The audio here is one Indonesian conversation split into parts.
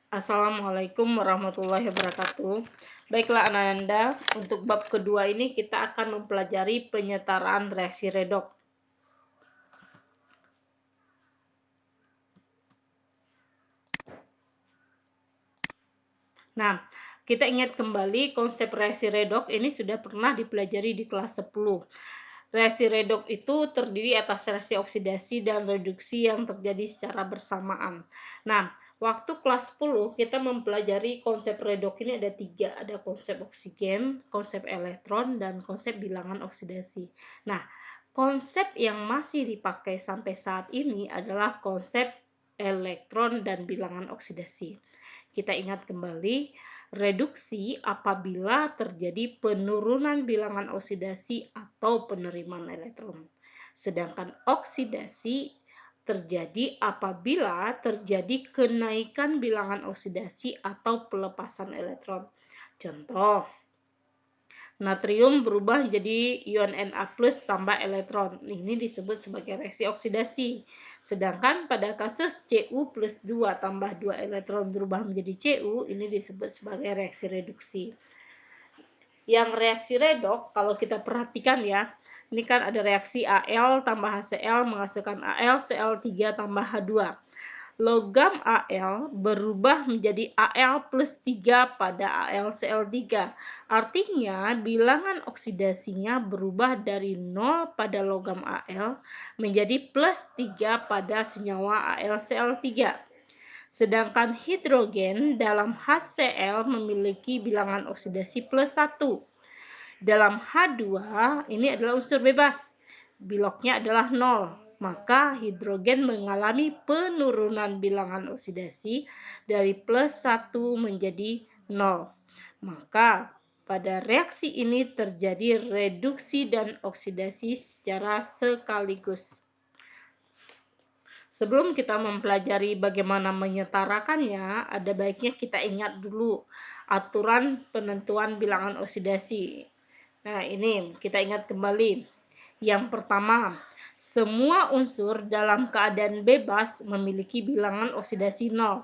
Assalamualaikum warahmatullahi wabarakatuh. Baiklah Ananda, untuk bab kedua ini kita akan mempelajari penyetaraan reaksi redoks. Nah, kita ingat kembali konsep reaksi redoks ini sudah pernah dipelajari di kelas 10. Reaksi redoks itu terdiri atas reaksi oksidasi dan reduksi yang terjadi secara bersamaan. Nah, waktu kelas 10 kita mempelajari konsep redoks ini ada 3, ada konsep oksigen, konsep elektron, dan konsep bilangan oksidasi. Nah, konsep yang masih dipakai sampai saat ini adalah konsep elektron dan bilangan oksidasi. Kita ingat kembali, reduksi apabila terjadi penurunan bilangan oksidasi atau penerimaan elektron. Sedangkan oksidasi terjadi apabila terjadi kenaikan bilangan oksidasi atau pelepasan elektron. Contoh, natrium berubah menjadi ion Na+ tambah elektron. Ini disebut sebagai reaksi oksidasi. Sedangkan pada kasus Cu+2 tambah 2 elektron berubah menjadi Cu, ini disebut sebagai reaksi reduksi. Yang reaksi redoks, kalau kita perhatikan ya, ini kan ada reaksi Al tambah HCl menghasilkan AlCl3 tambah H2. Logam Al berubah menjadi Al+3 pada AlCl3. Artinya bilangan oksidasinya berubah dari 0 pada logam Al menjadi +3 pada senyawa AlCl3. Sedangkan hidrogen dalam HCl memiliki bilangan oksidasi +1. Dalam H2 ini adalah unsur bebas, biloknya adalah 0. Maka hidrogen mengalami penurunan bilangan oksidasi dari +1 menjadi 0. Maka pada reaksi ini terjadi reduksi dan oksidasi secara sekaligus. Sebelum kita mempelajari bagaimana menyetarakannya, ada baiknya kita ingat dulu aturan penentuan bilangan oksidasi. Nah, ini kita ingat kembali. Yang pertama, semua unsur dalam keadaan bebas memiliki bilangan oksidasi 0.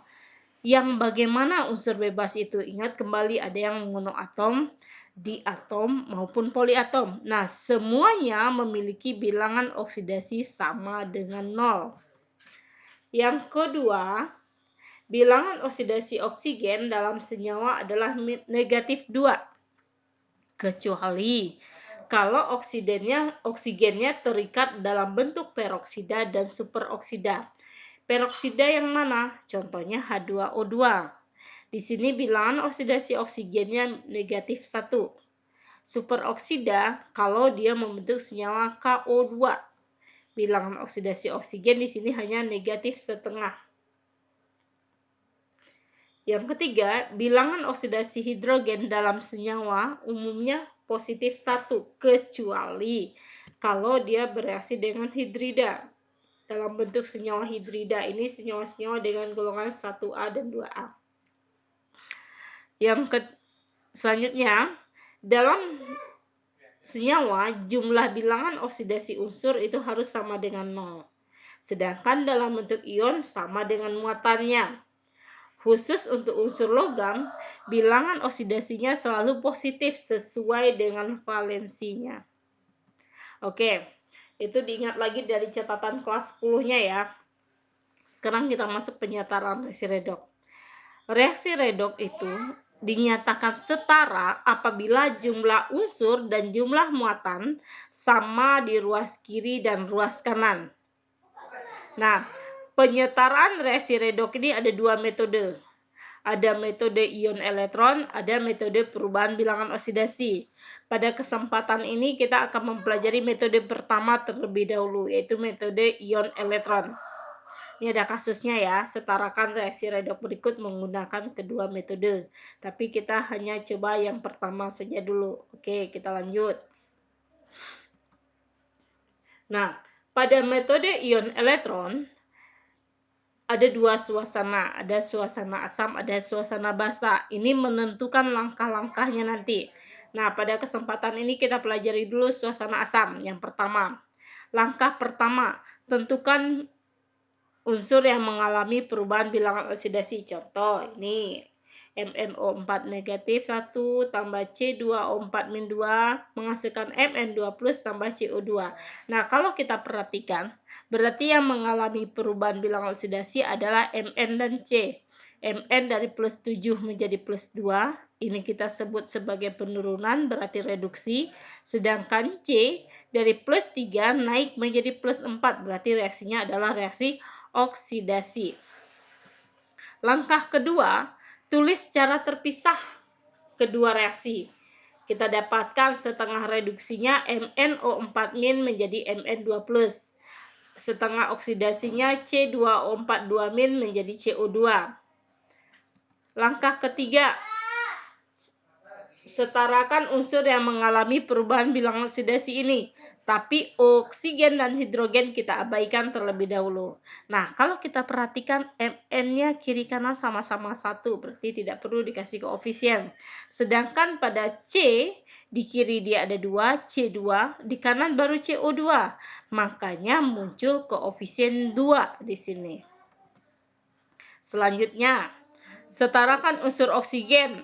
Yang bagaimana unsur bebas itu? Ingat kembali, ada yang monoatom, diatom, maupun poliatom. Nah, semuanya memiliki bilangan oksidasi sama dengan 0. Yang kedua, bilangan oksidasi oksigen dalam senyawa adalah negatif 2. Kecuali kalau oksigennya terikat dalam bentuk peroksida dan superoksida. Peroksida yang mana? Contohnya H2O2. Di sini bilangan oksidasi oksigennya negatif 1. Superoksida kalau dia membentuk senyawa KO2. Bilangan oksidasi oksigen di sini hanya negatif setengah. Yang ketiga, bilangan oksidasi hidrogen dalam senyawa umumnya positif 1, kecuali kalau dia bereaksi dengan hidrida. Dalam bentuk senyawa hidrida ini senyawa-senyawa dengan golongan 1A dan 2A. Selanjutnya, dalam senyawa jumlah bilangan oksidasi unsur itu harus sama dengan 0. Sedangkan dalam bentuk ion sama dengan muatannya. Khusus untuk unsur logam, bilangan oksidasinya selalu positif sesuai dengan valensinya. Oke, itu diingat lagi dari catatan kelas 10-nya ya. Sekarang kita masuk penyetaraan reaksi redoks. Reaksi redoks itu dinyatakan setara apabila jumlah unsur dan jumlah muatan sama di ruas kiri dan ruas kanan. Nah, penyetaraan reaksi redoks ini ada 2 metode. Ada metode ion elektron, ada metode perubahan bilangan oksidasi. Pada kesempatan ini kita akan mempelajari metode pertama terlebih dahulu, yaitu metode ion elektron. Ini ada kasusnya ya, setarakan reaksi redoks berikut menggunakan kedua metode. Tapi kita hanya coba yang pertama saja dulu. Oke, kita lanjut. Nah, pada metode ion elektron, ada 2 suasana, ada suasana asam, ada suasana basa. Ini menentukan langkah-langkahnya nanti. Nah, pada kesempatan ini kita pelajari dulu suasana asam. Yang pertama, langkah pertama, tentukan unsur yang mengalami perubahan bilangan oksidasi. Contoh ini MnO4 negatif 1 tambah C2O4-2 menghasilkan Mn2 plus tambah CO2. Nah, kalau kita perhatikan, berarti yang mengalami perubahan bilangan oksidasi adalah Mn dan C. Mn dari plus 7 menjadi plus 2, ini kita sebut sebagai penurunan, berarti reduksi. Sedangkan C dari plus 3 naik menjadi plus 4, berarti reaksinya adalah reaksi oksidasi. Langkah kedua, tulis secara terpisah kedua reaksi. Kita dapatkan setengah reduksinya MnO4- menjadi Mn2+. Setengah oksidasinya C2O42- menjadi CO2. Langkah ketiga, setarakan unsur yang mengalami perubahan bilangan oksidasi ini. Tapi oksigen dan hidrogen kita abaikan terlebih dahulu. Nah, kalau kita perhatikan Mn-nya kiri kanan sama-sama 1, berarti tidak perlu dikasih koefisien. Sedangkan pada C, di kiri dia ada 2, C2, di kanan baru CO2. Makanya muncul koefisien 2 di sini. Selanjutnya, setarakan unsur oksigen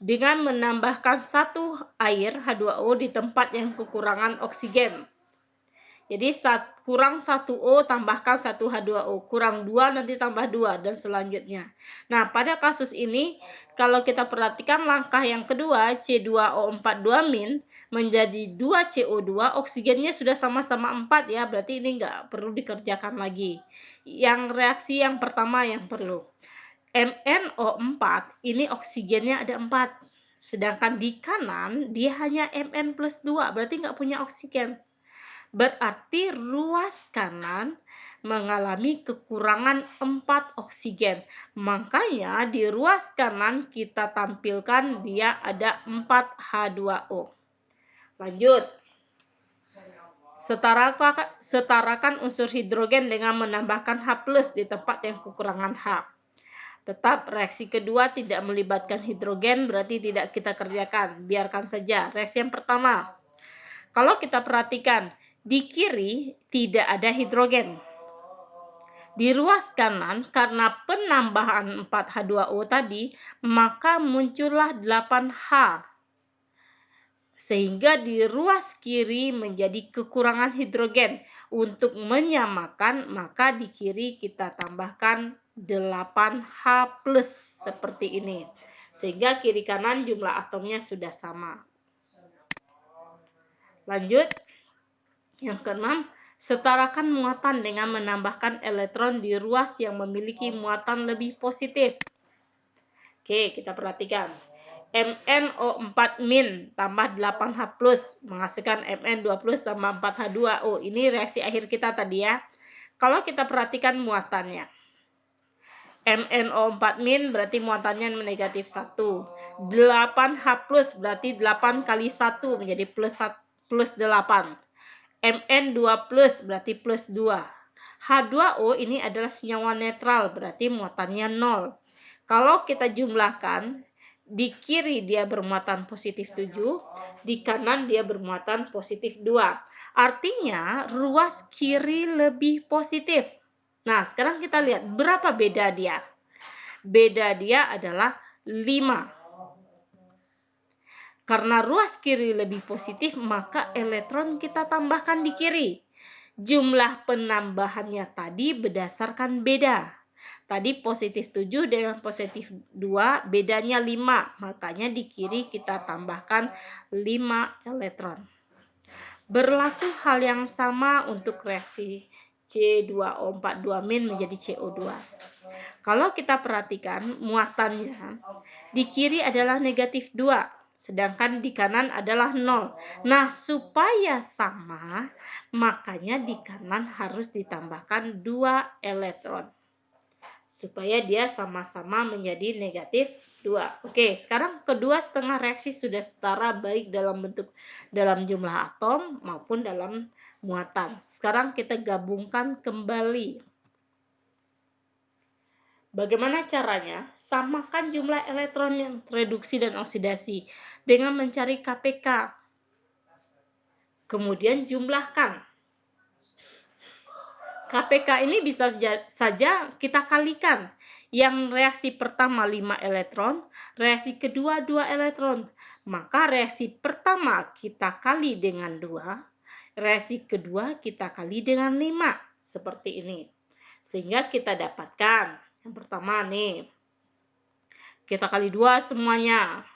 dengan menambahkan 1 air H2O di tempat yang kekurangan oksigen. Jadi kurang 1O tambahkan 1 H2O, kurang 2 nanti tambah 2 dan selanjutnya. Nah, pada kasus ini kalau kita perhatikan langkah yang kedua C2O42- menjadi 2CO2, oksigennya sudah sama-sama 4 ya, berarti ini nggak perlu dikerjakan lagi. Yang reaksi yang pertama yang perlu. MnO4 ini oksigennya ada 4. Sedangkan di kanan dia hanya Mn plus 2, berarti nggak punya oksigen. Berarti ruas kanan mengalami kekurangan 4 oksigen. Makanya di ruas kanan kita tampilkan dia ada 4 H2O. Lanjut. Setarakan unsur hidrogen dengan menambahkan H+ di tempat yang kekurangan H. Tetap reaksi kedua tidak melibatkan hidrogen, berarti tidak kita kerjakan. Biarkan saja. Reaksi yang pertama. Kalau kita perhatikan, di kiri tidak ada hidrogen. Di ruas kanan, karena penambahan 4H2O tadi, maka muncullah 8H. Sehingga di ruas kiri menjadi kekurangan hidrogen. Untuk menyamakan, maka di kiri kita tambahkan 8H+, seperti ini. Sehingga kiri kanan jumlah atomnya sudah sama. Lanjut. Yang keenam, setarakan muatan dengan menambahkan elektron di ruas yang memiliki muatan lebih positif. Oke, kita perhatikan. MnO4- tambah 8H+ menghasilkan Mn2+ tambah 4H2O. Ini reaksi akhir kita tadi ya. Kalau kita perhatikan muatannya. MnO4- berarti muatannya negatif 1. 8H+ berarti 8 kali 1 menjadi plus 8. Mn2+ berarti plus 2. H2O ini adalah senyawa netral, berarti muatannya 0. Kalau kita jumlahkan, di kiri dia bermuatan positif 7, di kanan dia bermuatan positif 2. Artinya ruas kiri lebih positif. Nah, sekarang kita lihat berapa beda dia. Beda dia adalah 5. Karena ruas kiri lebih positif, maka elektron kita tambahkan di kiri. Jumlah penambahannya tadi berdasarkan beda. Tadi positif 7 dengan positif 2, bedanya 5. Makanya di kiri kita tambahkan 5 elektron. Berlaku hal yang sama untuk reaksi C2O42- menjadi CO2. Kalau kita perhatikan muatannya, di kiri adalah negatif 2. Sedangkan di kanan adalah 0. Nah, supaya sama, makanya di kanan harus ditambahkan 2 elektron. Supaya dia sama-sama menjadi negatif 2. Oke, sekarang kedua setengah reaksi sudah setara baik dalam jumlah atom maupun dalam muatan. Sekarang kita gabungkan kembali. Bagaimana caranya? Samakan jumlah elektron yang reduksi dan oksidasi dengan mencari KPK. Kemudian jumlahkan. KPK ini bisa saja kita kalikan. Yang reaksi pertama 5 elektron, reaksi kedua 2 elektron. Maka reaksi pertama kita kali dengan 2, reaksi kedua kita kali dengan 5. Seperti ini. Sehingga kita dapatkan yang pertama nih. Kita kali 2 semuanya.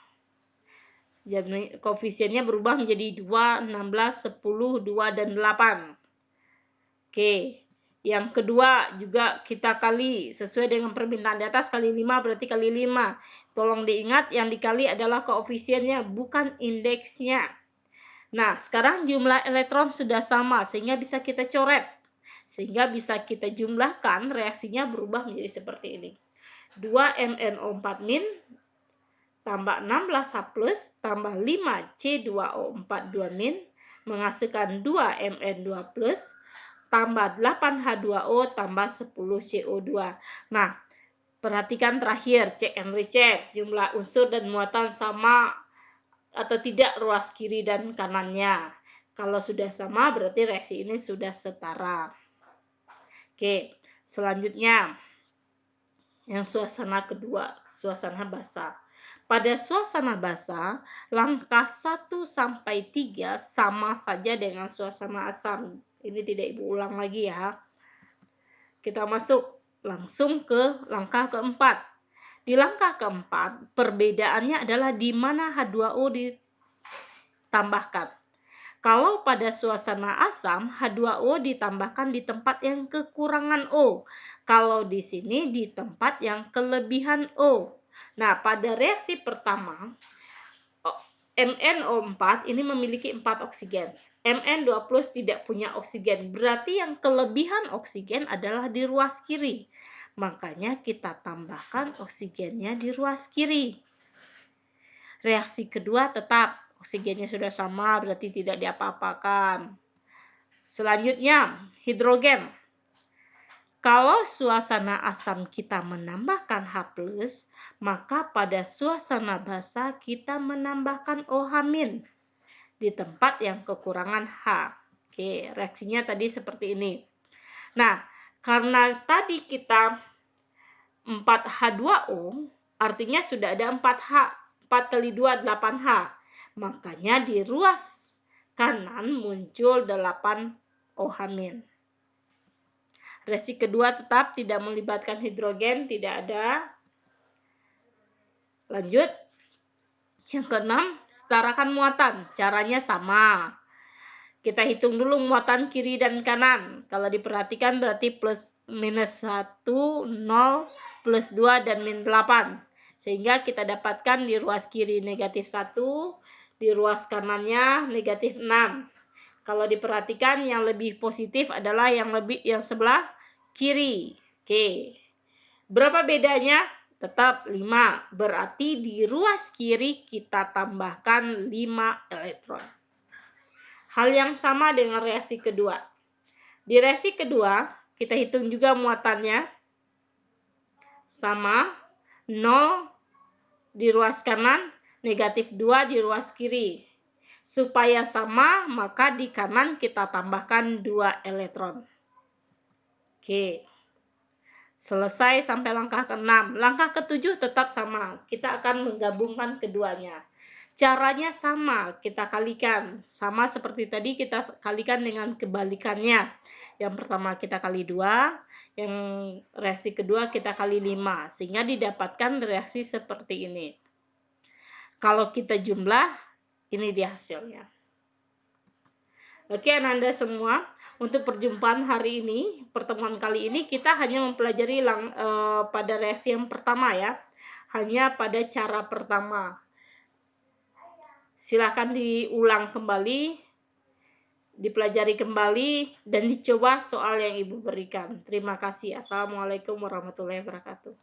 Jadi koefisiennya berubah menjadi 2, 16, 10, 2, dan 8. Oke. Yang kedua juga kita kali sesuai dengan permintaan di atas, kali 5 berarti kali 5. Tolong diingat yang dikali adalah koefisiennya bukan indeksnya. Nah, sekarang jumlah elektron sudah sama sehingga bisa kita coret. Sehingga bisa kita jumlahkan, reaksinya berubah menjadi seperti ini. 2MnO4- tambah 16H+ tambah 5C2O4 2- menghasilkan 2Mn2+ tambah 8H2O tambah 10CO2. Nah, perhatikan terakhir, cek and recheck. Jumlah unsur dan muatan sama atau tidak ruas kiri dan kanannya. Kalau sudah sama, berarti reaksi ini sudah setara. Oke, selanjutnya yang suasana kedua, suasana basa. Pada suasana basa, langkah 1 sampai 3 sama saja dengan suasana asam. Ini tidak Ibu ulang lagi ya. Kita masuk langsung ke langkah keempat. Di langkah keempat, perbedaannya adalah di mana H2O ditambahkan. Kalau pada suasana asam, H2O ditambahkan di tempat yang kekurangan O. Kalau di sini di tempat yang kelebihan O. Nah, pada reaksi pertama, MnO4 ini memiliki 4 oksigen. Mn2+ tidak punya oksigen. Berarti yang kelebihan oksigen adalah di ruas kiri. Makanya kita tambahkan oksigennya di ruas kiri. Reaksi kedua tetap oksigennya sudah sama, berarti tidak diapa-apakan. Selanjutnya, hidrogen. Kalau suasana asam kita menambahkan H+, maka pada suasana basa kita menambahkan OH- di tempat yang kekurangan H. Oke, reaksinya tadi seperti ini. Nah, karena tadi kita 4H2O, artinya sudah ada 4H. 4 kali 2, 8H. Makanya di ruas kanan muncul 8 OH-. Reaksi kedua tetap tidak melibatkan hidrogen, tidak ada. Lanjut. Yang keenam, setarakan muatan. Caranya sama. Kita hitung dulu muatan kiri dan kanan. Kalau diperhatikan berarti plus minus 1, 0, plus 2, dan min 8. Sehingga kita dapatkan di ruas kiri negatif 1, di ruas kanannya negatif 6. Kalau diperhatikan yang lebih positif adalah yang sebelah kiri. Oke. Berapa bedanya? Tetap 5. Berarti di ruas kiri kita tambahkan 5 elektron. Hal yang sama dengan reaksi kedua. Di reaksi kedua, kita hitung juga muatannya. Sama. 0 di ruas kanan, negatif 2 di ruas kiri. Supaya sama, maka di kanan kita tambahkan 2 elektron. Oke. Selesai sampai langkah ke-6. Langkah ke-7 tetap sama. Kita akan menggabungkan keduanya. Caranya sama, kita kalikan. Sama seperti tadi kita kalikan dengan kebalikannya. Yang pertama kita kali 2, yang reaksi kedua kita kali 5. Sehingga didapatkan reaksi seperti ini. Kalau kita jumlah, ini dia hasilnya. Oke, Ananda semua, untuk perjumpaan hari ini, pertemuan kali ini kita hanya mempelajari pada reaksi yang pertama ya. Hanya pada cara pertama. Silakan diulang kembali, dipelajari kembali, dan dicoba soal yang Ibu berikan. Terima kasih. Assalamualaikum warahmatullahi wabarakatuh.